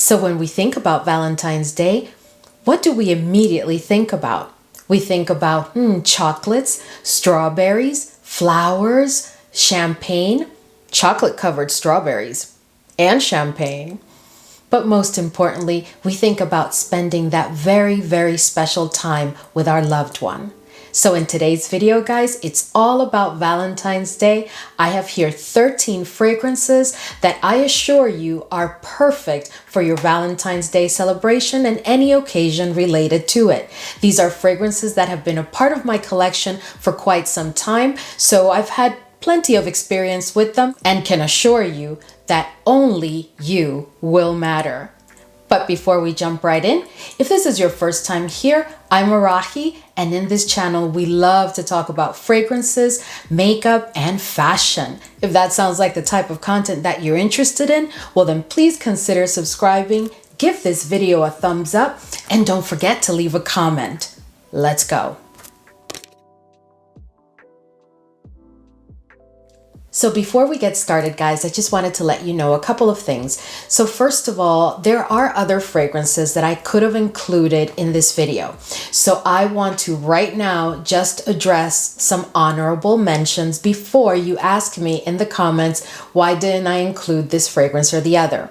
So when we think about Valentine's Day, what do we immediately think about? We think about chocolates, strawberries, flowers, champagne, chocolate-covered strawberries, and champagne. But most importantly, we think about spending that very, very special time with our loved one. So in today's video, guys, it's all about Valentine's Day. I have here 13 fragrances that I assure you are perfect for your Valentine's Day celebration and any occasion related to it. These are fragrances that have been a part of my collection for quite some time, so I've had plenty of experience with them and can assure you that only you will matter. But before we jump right in, if this is your first time here, I'm Arahi, and in this channel, we love to talk about fragrances, makeup, and fashion. If that sounds like the type of content that you're interested in, well then please consider subscribing, give this video a thumbs up, and don't forget to leave a comment. Let's go. So before we get started, guys, I just wanted to let you know a couple of things. So first of all, there are other fragrances that I could have included in this video. So I want to right now just address some honorable mentions before you ask me in the comments, why didn't I include this fragrance or the other?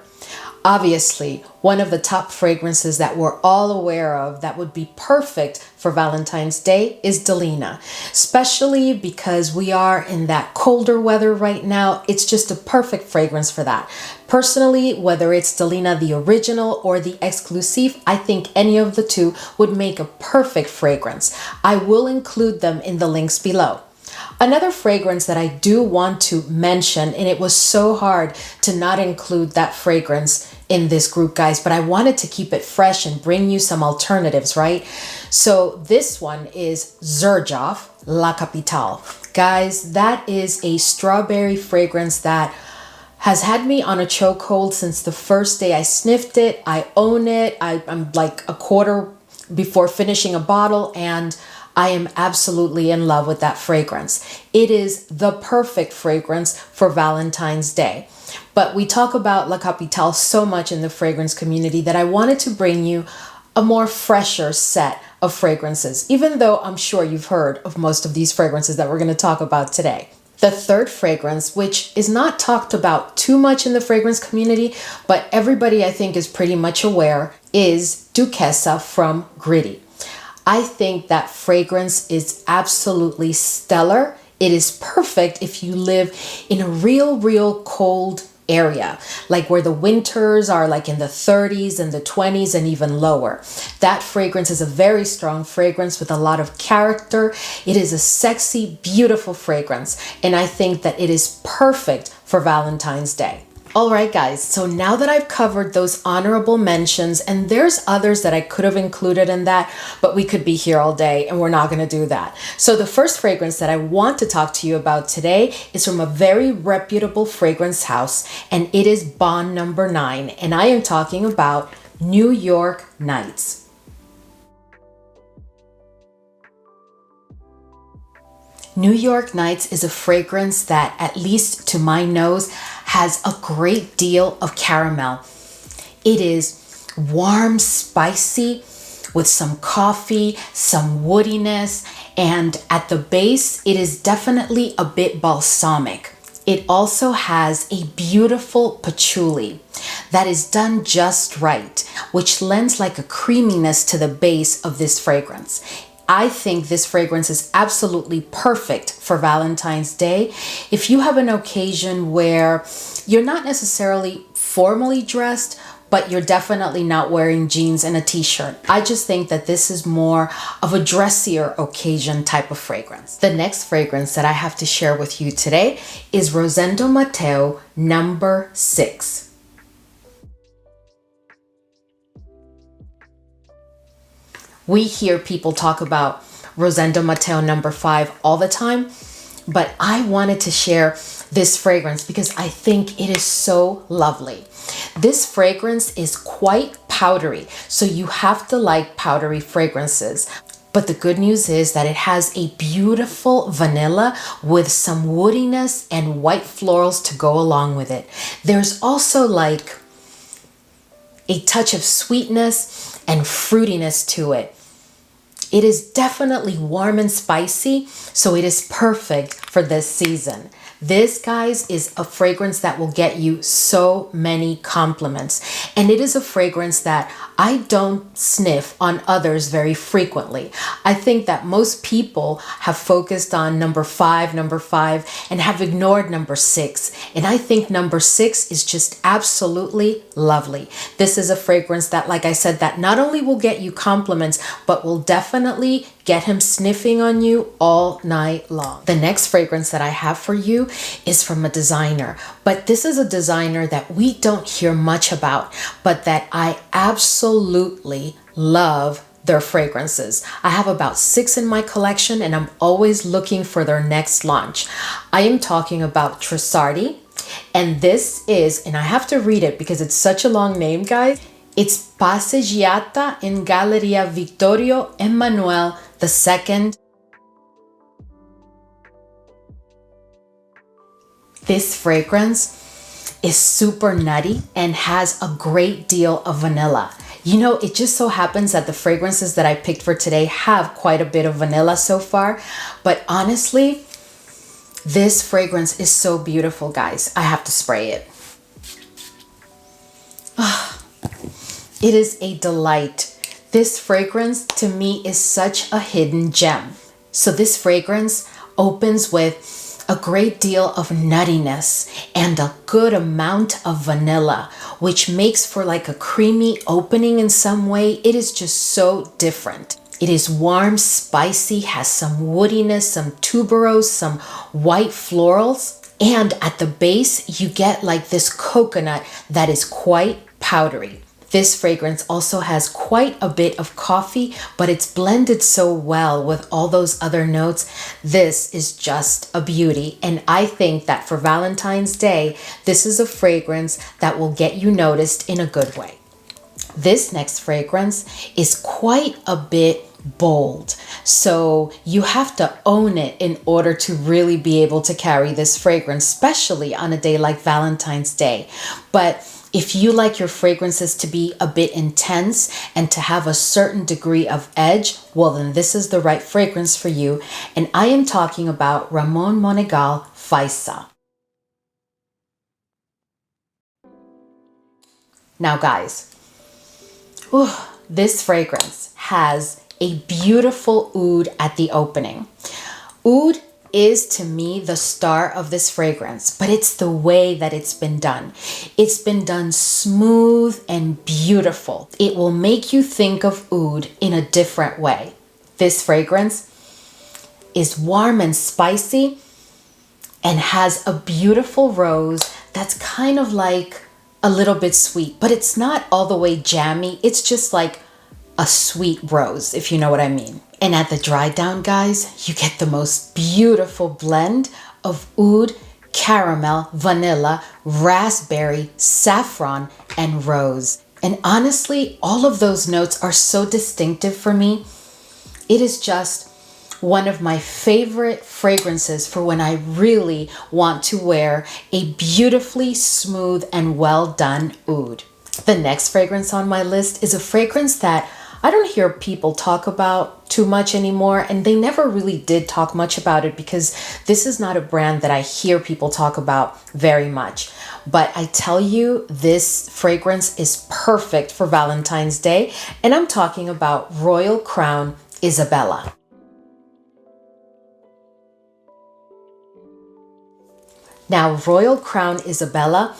Obviously, one of the top fragrances that we're all aware of that would be perfect for Valentine's Day is DONNA, especially because we are in that colder weather right now. It's just a perfect fragrance for that. Personally, whether it's DONNA the original or the exclusive, I think any of the two would make a perfect fragrance. I will include them in the links below. Another fragrance that I do want to mention, and it was so hard to not include that fragrance in this group, guys, but I wanted to keep it fresh and bring you some alternatives, right? So this one is Xerjoff La Capitale. Guys, that is a strawberry fragrance that has had me on a chokehold since the first day I sniffed it. I own it. I'm like a quarter before finishing a bottle, and I am absolutely in love with that fragrance. It is the perfect fragrance for Valentine's Day. But we talk about La Capitale so much in the fragrance community that I wanted to bring you a more fresher set of fragrances, even though I'm sure you've heard of most of these fragrances that we're going to talk about today. The third fragrance, which is not talked about too much in the fragrance community, but everybody I think is pretty much aware, is Duchessa from Gritty. I think that fragrance is absolutely stellar. It is perfect if you live in a real cold area, like where the winters are like in the 30s and the 20s and even lower. That fragrance is a very strong fragrance with a lot of character. It is a sexy, beautiful fragrance, and I think that it is perfect for Valentine's Day. All right, guys, so now that I've covered those honorable mentions, and there's others that I could have included in that, but we could be here all day and we're not going to do that. So the first fragrance that I want to talk to you about today is from a very reputable fragrance house, and it is Bond No. 9, and I am talking about New York Nights. New York Nights is a fragrance that, at least to my nose, has a great deal of caramel. It is warm, spicy, with some coffee, some woodiness, and at the base, it is definitely a bit balsamic. It also has a beautiful patchouli that is done just right, which lends like a creaminess to the base of this fragrance. I think this fragrance is absolutely perfect for Valentine's Day. If you have an occasion where you're not necessarily formally dressed, but you're definitely not wearing jeans and a t-shirt, I just think that this is more of a dressier occasion type of fragrance. The next fragrance that I have to share with you today is ROSENDO MATEU No. 6. We hear people talk about ROSENDO MATEU No. 5 all the time, but I wanted to share this fragrance because I think it is so lovely. This fragrance is quite powdery, so you have to like powdery fragrances. But the good news is that it has a beautiful vanilla with some woodiness and white florals to go along with it. There's also like a touch of sweetness and fruitiness to it. It is definitely warm and spicy, so it is perfect for this season. This, guys, is a fragrance that will get you so many compliments. And it is a fragrance that I don't sniff on others very frequently. I think that most people have focused on number five, and have ignored number 6. And I think number 6 is just absolutely lovely. This is a fragrance that, like I said, that not only will get you compliments, but will definitely get him sniffing on you all night long. The next fragrance that I have for you is from a designer, but this is a designer that we don't hear much about, but that I absolutely love their fragrances. I have about 6 in my collection and I'm always looking for their next launch. I am talking about TRUSSARDI, and this is, and I have to read it because it's such a long name, guys. It's Passeggiata in Galleria Vittorio Emanuele II. This fragrance is super nutty and has a great deal of vanilla. You know, it just so happens that the fragrances that I picked for today have quite a bit of vanilla so far, but honestly, this fragrance is so beautiful, guys. I have to spray it. It is a delight. This fragrance to me is such a hidden gem. So this fragrance opens with a great deal of nuttiness and a good amount of vanilla, which makes for like a creamy opening in some way. It is just so different. It is warm, spicy, has some woodiness, some tuberose, some white florals. And at the base, you get like this coconut that is quite powdery. This fragrance also has quite a bit of coffee, but it's blended so well with all those other notes. This is just a beauty. And I think that for Valentine's Day, this is a fragrance that will get you noticed in a good way. This next fragrance is quite a bit bold. So you have to own it in order to really be able to carry this fragrance, especially on a day like Valentine's Day. But if you like your fragrances to be a bit intense and to have a certain degree of edge, well then this is the right fragrance for you. And I am talking about Ramon MONEGAL FAISA. Now guys, this fragrance has a beautiful oud at the opening. Oud is to me the star of this fragrance, but it's the way that it's been done. It's been done smooth and beautiful. It will make you think of oud in a different way. This fragrance is warm and spicy and has a beautiful rose that's kind of like a little bit sweet, but it's not all the way jammy. It's just like a sweet rose, if you know what I mean. And at the dry down, guys, you get the most beautiful blend of oud, caramel, vanilla, raspberry, saffron, and rose. And honestly, all of those notes are so distinctive for me. It is just one of my favorite fragrances for when I really want to wear a beautifully smooth and well done oud. The next fragrance on my list is a fragrance that I don't hear people talk about too much anymore, and they never really did talk much about it because this is not a brand that I hear people talk about very much. But I tell you, this fragrance is perfect for Valentine's Day, and I'm talking about Royal Crown Isabella. Now, Royal Crown Isabella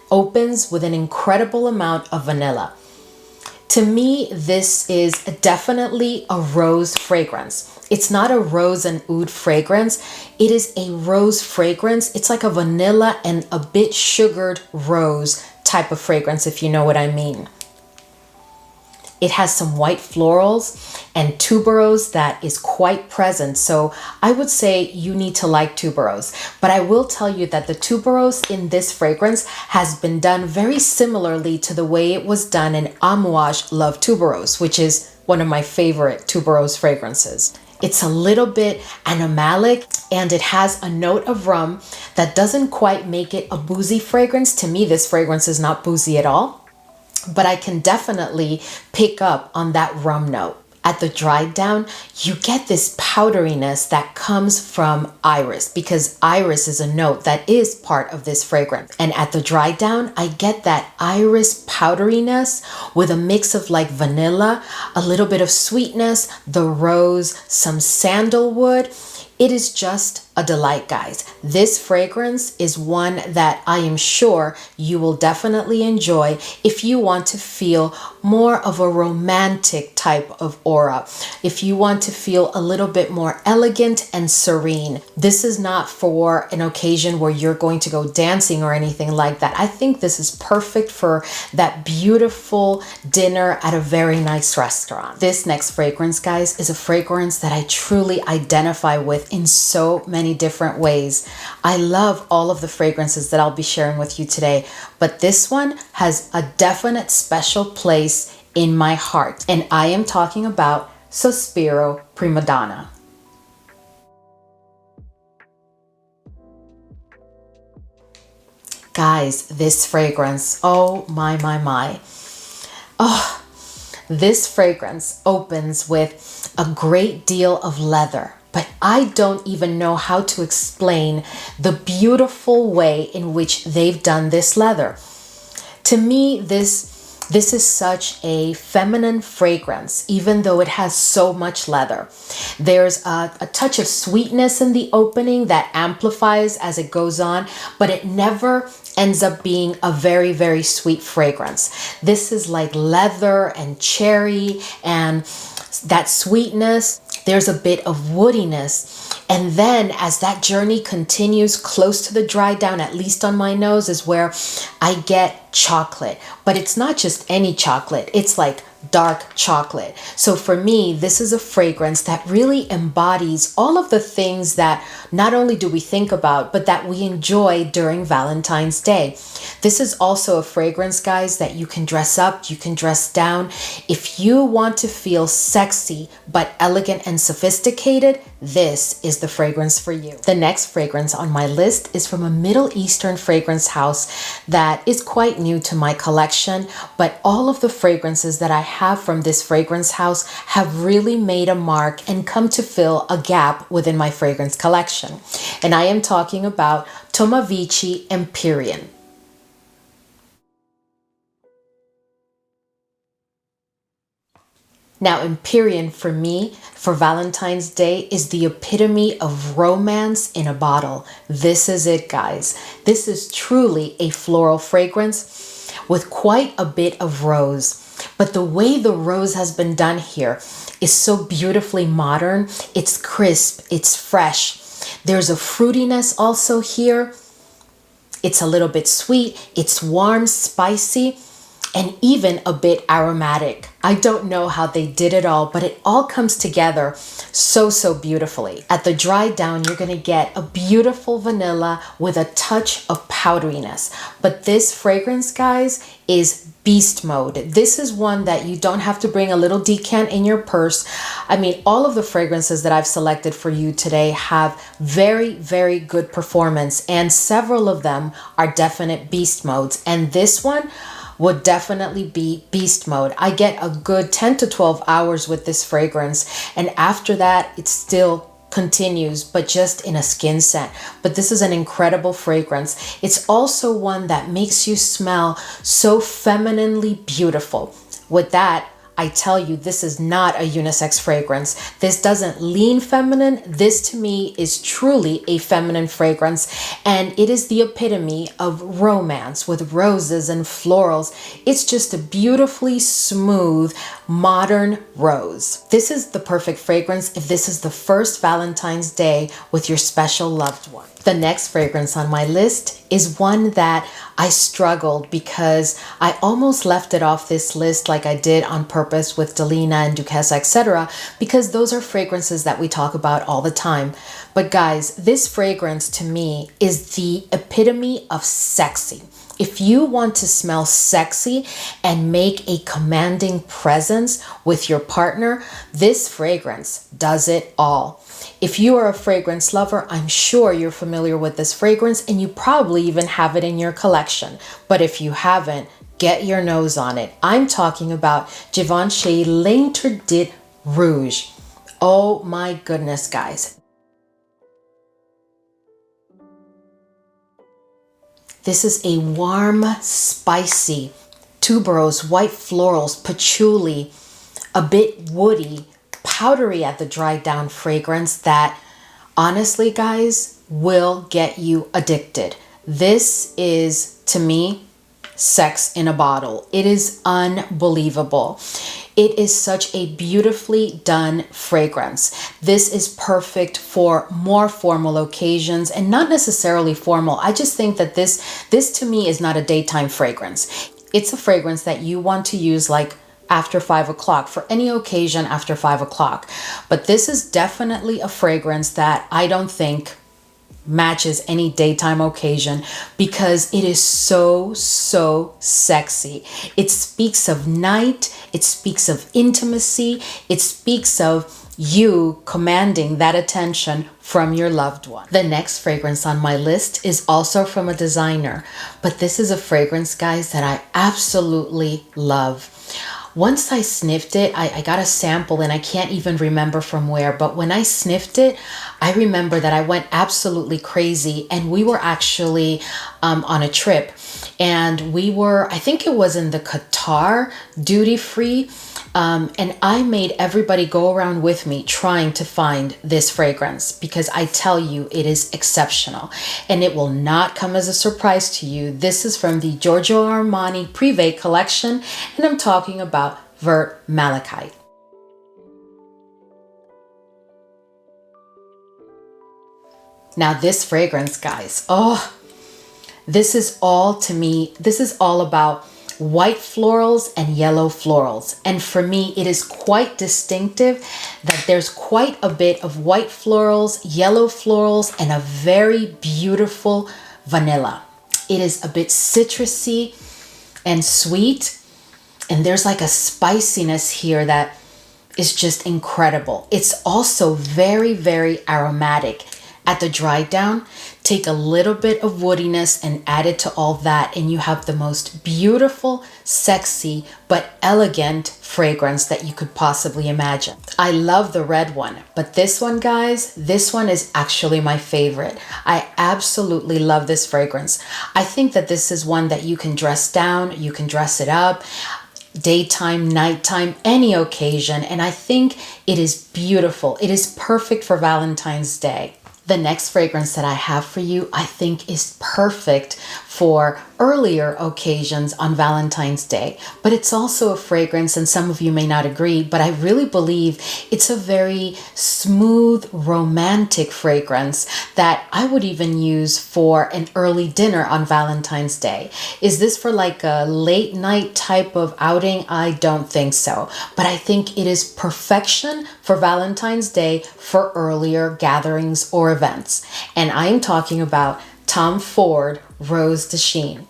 opens with an incredible amount of vanilla. To me, this is definitely a rose fragrance. It's not a rose and oud fragrance. It is a rose fragrance. It's like a vanilla and a bit sugared rose type of fragrance, if you know what I mean. It has some white florals and tuberose that is quite present. So I would say you need to like tuberose. But I will tell you that the tuberose in this fragrance has been done very similarly to the way it was done in Amouage Love Tuberose, which is one of my favorite tuberose fragrances. It's a little bit animalic and it has a note of rum that doesn't quite make it a boozy fragrance. To me, this fragrance is not boozy at all. but I can definitely pick up on that rum note. At the dry down, you get this powderiness that comes from iris, because iris is a note that is part of this fragrance. And at the dry down, I get that iris powderiness with a mix of like vanilla, a little bit of sweetness, the rose, some sandalwood. It is just a delight, guys. This fragrance is one that I am sure you will definitely enjoy if you want to feel more of a romantic type of aura, if you want to feel a little bit more elegant and serene. This is not for an occasion where you're going to go dancing or anything like that. I think this is perfect for that beautiful dinner at a very nice restaurant. This next fragrance, guys, is a fragrance that I truly identify with in so many different ways. I love all of the fragrances that I'll be sharing with you today, but this one has a definite special place in my heart, and I am talking about Sospiro Prima Donna. Guys, this fragrance, oh my. Oh, this fragrance opens with a great deal of leather. But I don't even know how to explain the beautiful way in which they've done this leather. To me, this is such a feminine fragrance, even though it has so much leather. There's a touch of sweetness in the opening that amplifies as it goes on, but it never ends up being a very, very sweet fragrance. This is like leather and cherry and that sweetness. There's a bit of woodiness. And then as that journey continues close to the dry down, at least on my nose, is where I get chocolate. But it's not just any chocolate. It's like dark chocolate. So for me, this is a fragrance that really embodies all of the things that not only do we think about, but that we enjoy during Valentine's Day. This is also a fragrance, guys, that you can dress up, you can dress down. If you want to feel sexy, but elegant and sophisticated, this is the fragrance for you. The next fragrance on my list is from a Middle Eastern fragrance house that is quite new to my collection, but all of the fragrances that I have from this fragrance house have really made a mark and come to fill a gap within my fragrance collection. And I am talking about TOMAVICCI EMPYREAN. Now, EMPYREAN for me, for Valentine's Day, is the epitome of romance in a bottle. This is it, guys. This is truly a floral fragrance with quite a bit of rose. But the way the rose has been done here is so beautifully modern. It's crisp, it's fresh. There's a fruitiness also here. It's a little bit sweet, it's warm, spicy, and even a bit aromatic. I don't know how they did it all, but it all comes together so beautifully. At the dry down, you're gonna get a beautiful vanilla with a touch of powderiness. But this fragrance, guys, is beast mode. This is one that you don't have to bring a little decant in your purse. I mean, all of the fragrances that I've selected for you today have very good performance, and several of them are definite beast modes. And this one would definitely be beast mode. I get a good 10 to 12 hours with this fragrance, and after that it still continues, but just in a skin scent. But this is an incredible fragrance. It's also one that makes you smell so femininely beautiful. With that, I tell you, this is not a unisex fragrance. This doesn't lean feminine. This to me is truly a feminine fragrance, and it is the epitome of romance with roses and florals. It's just a beautifully smooth, modern rose. This is the perfect fragrance if this is the first Valentine's Day with your special loved one. The next fragrance on my list is one that I struggled because I almost left it off this list like I did on purpose with Delina and Duchessa, etc., because those are fragrances that we talk about all the time. But guys, this fragrance to me is the epitome of sexy. If you want to smell sexy and make a commanding presence with your partner, this fragrance does it all. If you are a fragrance lover, I'm sure you're familiar with this fragrance and you probably even have it in your collection. But if you haven't, get your nose on it. I'm talking about Givenchy L'Interdit Rouge. Oh my goodness, guys. This is a warm, spicy, tuberose, white florals, patchouli, a bit woody, powdery at the dry down fragrance that honestly, guys, will get you addicted. This is, to me, sex in a bottle. It is unbelievable. It is such a beautifully done fragrance. This is perfect for more formal occasions and not necessarily formal. I just think that this to me is not a daytime fragrance. It's a fragrance that you want to use like after 5 o'clock, for any occasion after 5 o'clock. But this is definitely a fragrance that I don't think matches any daytime occasion because it is so sexy. It speaks of night, it speaks of intimacy, it speaks of you commanding that attention from your loved one. The next fragrance on my list is also from a designer, but this is a fragrance, guys, that I absolutely love. Once I sniffed it, I got a sample and I can't even remember from where, but when I sniffed it, I remember that I went absolutely crazy, and we were actually on a trip, and we were, I think it was in the Qatar duty free, and I made everybody go around with me trying to find this fragrance because I tell you, it is exceptional and it will not come as a surprise to you. This is from the Giorgio Armani Prive collection, and I'm talking about VERT Malachite. Now this fragrance, guys, this is all to me, this is all about white florals and yellow florals. And for me, it is quite distinctive that there's quite a bit of white florals, yellow florals, and a very beautiful vanilla. It is a bit citrusy and sweet. And there's like a spiciness here that is just incredible. It's also very aromatic. At the dry down, take a little bit of woodiness and add it to all that, and you have the most beautiful, sexy, but elegant fragrance that you could possibly imagine. I love the red one, but this one, guys, this one is actually my favorite. I absolutely love this fragrance. I think that this is one that you can dress down, you can dress it up, daytime, nighttime, any occasion, and I think it is beautiful. It is perfect for Valentine's Day. The next fragrance that I have for you, I think is perfect for earlier occasions on Valentine's Day. But it's also a fragrance, and some of you may not agree, but I really believe it's a very smooth, romantic fragrance that I would even use for an early dinner on Valentine's Day. Is this for like a late night type of outing? I don't think so. But I think it is perfection for Valentine's Day for earlier gatherings or events. And I'm talking about Tom Ford Rose de Chine.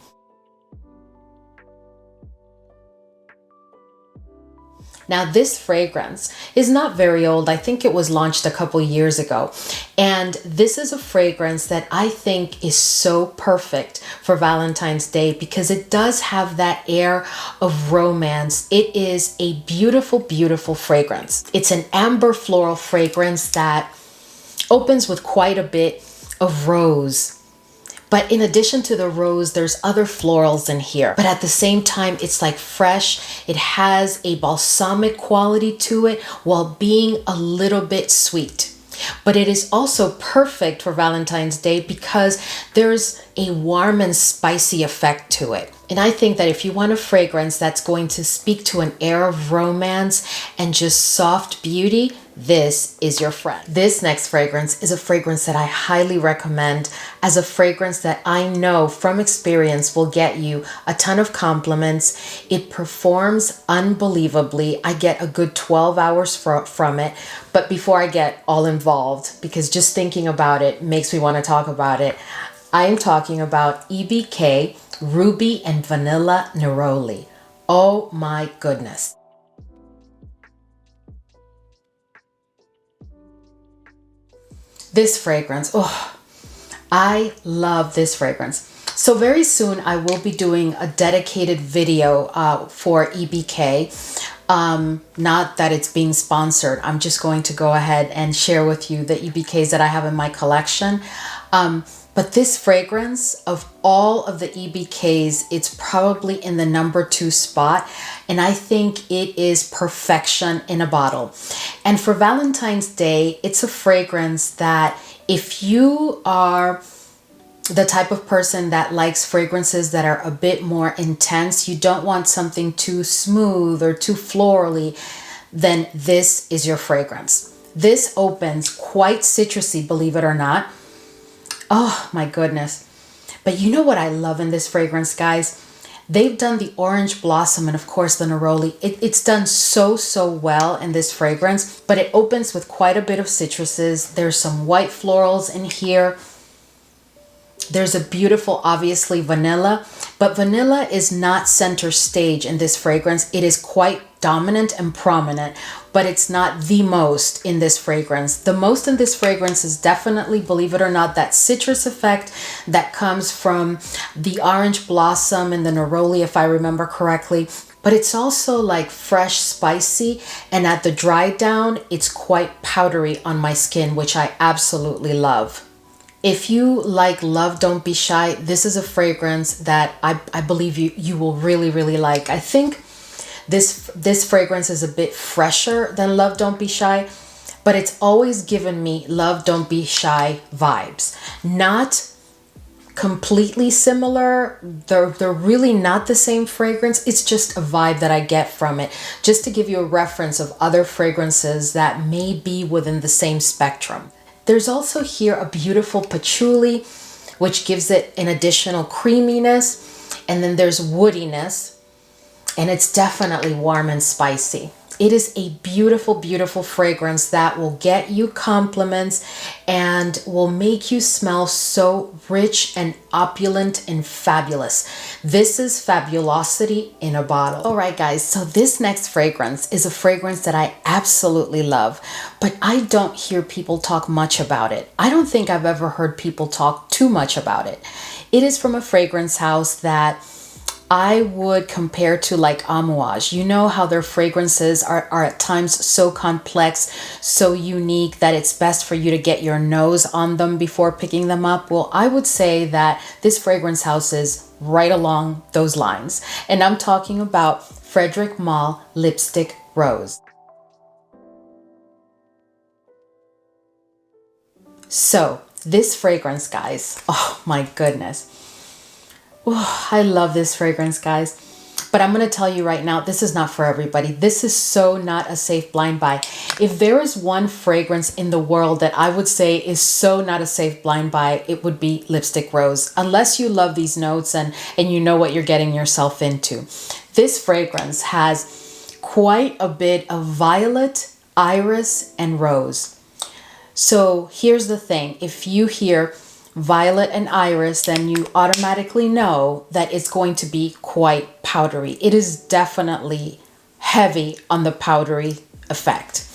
Now this fragrance is not very old. I think it was launched a couple years ago. And this is a fragrance that I think is so perfect for Valentine's Day because it does have that air of romance. It is a beautiful fragrance. It's an amber floral fragrance that opens with quite a bit of rose. But in addition to the rose, there's other florals in here. But at the same time, it's like fresh. It has a balsamic quality to it while being a little bit sweet. But it is also perfect for Valentine's Day because there's a warm and spicy effect to it. And I think that if you want a fragrance that's going to speak to an air of romance and just soft beauty, this is your friend. This next fragrance is a fragrance that I highly recommend as a fragrance that I know from experience will get you a ton of compliments. It performs unbelievably. I get a good 12 hours from it. But before I get all involved, because just thinking about it makes me want to talk about it, I am talking about EBK Ruby and Vanilla Neroli. Oh my goodness. This fragrance, I love this fragrance. So very soon I will be doing a dedicated video for EBK. Not that it's being sponsored. I'm just going to go ahead and share with you the EBKs that I have in my collection. But this fragrance, of all of the EBKs, it's probably in the #2 spot. And I think it is perfection in a bottle. And for Valentine's Day, it's a fragrance that if you are the type of person that likes fragrances that are a bit more intense, you don't want something too smooth or too florally, then this is your fragrance. This opens quite citrusy, believe it or not. Oh my goodness. But you know what I love in this fragrance, guys? They've done the orange blossom and of course the neroli. It's done so well in this fragrance, but it opens with quite a bit of citruses. There's some white florals in here. There's a beautiful, obviously, vanilla, but vanilla is not center stage in this fragrance. It is quite dominant and prominent, but it's not the most in this fragrance. The most in this fragrance is definitely, believe it or not, that citrus effect that comes from the orange blossom and the neroli, if I remember correctly. But it's also like fresh, spicy, and at the dry down, it's quite powdery on my skin, which I absolutely love. If you like Love Don't Be Shy, this is a fragrance that I believe you will really like. I think this fragrance is a bit fresher than Love Don't Be Shy, but it's always given me Love Don't Be Shy vibes. Not completely similar. They're really not the same fragrance. It's just a vibe that I get from it. Just to give you a reference of other fragrances that may be within the same spectrum. There's also here a beautiful patchouli, which gives it an additional creaminess. And then there's woodiness, and it's definitely warm and spicy. It is a beautiful fragrance that will get you compliments and will make you smell so rich and opulent and fabulous. This is fabulosity in a bottle. All right, guys, so this next fragrance is a fragrance that I absolutely love, but I don't hear people talk much about it. I don't think I've ever heard people talk too much about it. It is from a fragrance house that I would compare to like Amouage. You know how their fragrances are at times so complex, so unique that it's best for you to get your nose on them before picking them up? Well, I would say that this fragrance house is right along those lines. And I'm talking about Frédéric Malle Lipstick Rose. So this fragrance, guys, oh my goodness. Oh, I love this fragrance, guys. But I'm going to tell you right now, this is not for everybody. This is so not a safe blind buy. If there is one fragrance in the world that I would say is so not a safe blind buy, it would be Lipstick Rose. Unless you love these notes and you know what you're getting yourself into. This fragrance has quite a bit of violet, iris, and rose. So here's the thing. If you hear violet and iris, then you automatically know that it's going to be quite powdery. It is definitely heavy on the powdery effect.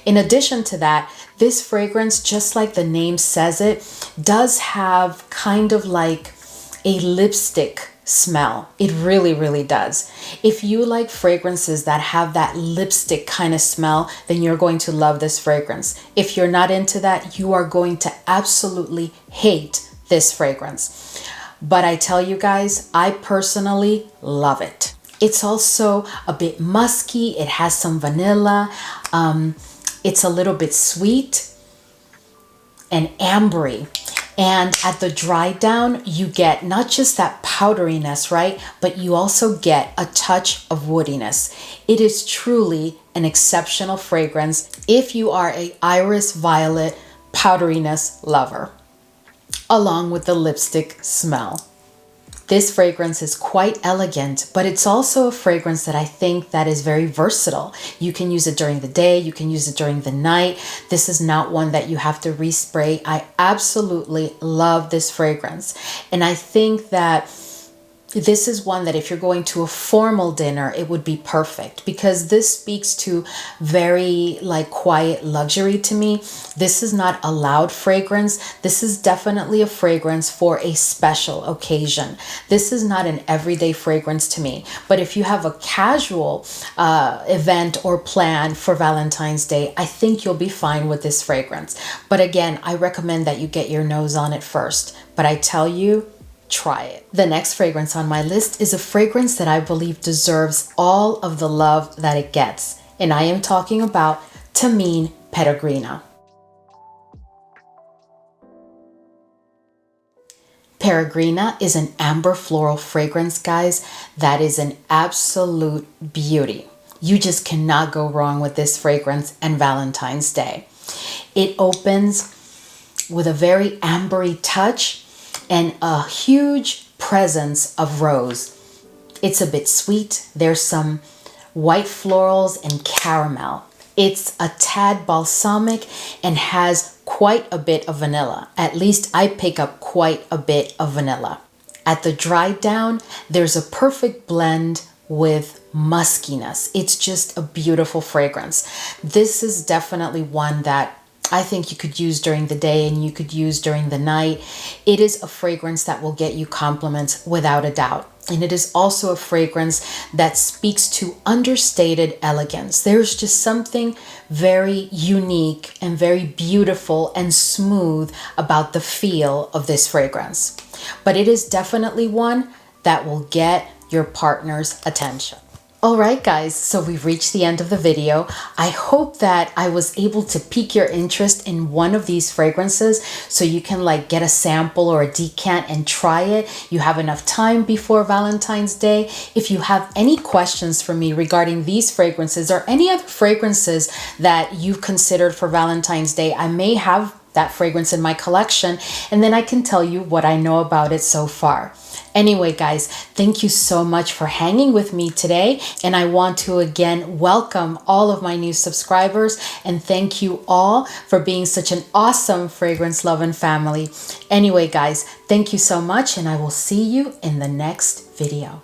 In addition to that, this fragrance, just like the name says it, does have kind of like a lipstick smell. It really does. If you like fragrances that have that lipstick kind of smell, then you're going to love this fragrance. If you're not into that, you are going to absolutely hate this fragrance. But I tell you guys, I personally love it. It's also a bit musky. It has some vanilla. It's a little bit sweet and ambery. And at the dry down, you get not just that powderiness, right? But you also get a touch of woodiness. It is truly an exceptional fragrance if you are a iris violet powderiness lover, along with the lipstick smell. This fragrance is quite elegant, but it's also a fragrance that I think that is very versatile. You can use it during the day, you can use it during the night. This is not one that you have to respray. I absolutely love this fragrance. And I think that This is one that if you're going to a formal dinner, it would be perfect, because this speaks to very like quiet luxury to me. This is not a loud fragrance. This is definitely a fragrance for a special occasion. This is not an everyday fragrance to me. But if you have a casual event or plan for Valentine's Day, I think you'll be fine with this fragrance. But again, I recommend that you get your nose on it first. But I tell you, try it. The next fragrance on my list is a fragrance that I believe deserves all of the love that it gets. And I am talking about Tamine Peregrina. Peregrina is an amber floral fragrance, guys, that is an absolute beauty. You just cannot go wrong with this fragrance and Valentine's Day. It opens with a very ambery touch and a huge presence of rose. It's a bit sweet. There's some white florals and caramel. It's a tad balsamic and has quite a bit of vanilla. At least I pick up quite a bit of vanilla. At the dry down, there's a perfect blend with muskiness. It's just a beautiful fragrance. This is definitely one that I think you could use during the day and you could use during the night. It is a fragrance that will get you compliments without a doubt. And it is also a fragrance that speaks to understated elegance. There's just something very unique and very beautiful and smooth about the feel of this fragrance. But it is definitely one that will get your partner's attention. All right, guys, so we've reached the end of the video. I hope that I was able to pique your interest in one of these fragrances so you can like get a sample or a decant and try it. You have enough time before Valentine's Day. If you have any questions for me regarding these fragrances or any other fragrances that you've considered for Valentine's Day, I may have that fragrance in my collection, and then I can tell you what I know about it so far. Anyway, guys, thank you so much for hanging with me today. And I want to again welcome all of my new subscribers and thank you all for being such an awesome fragrance loving family. Anyway, guys, thank you so much and I will see you in the next video.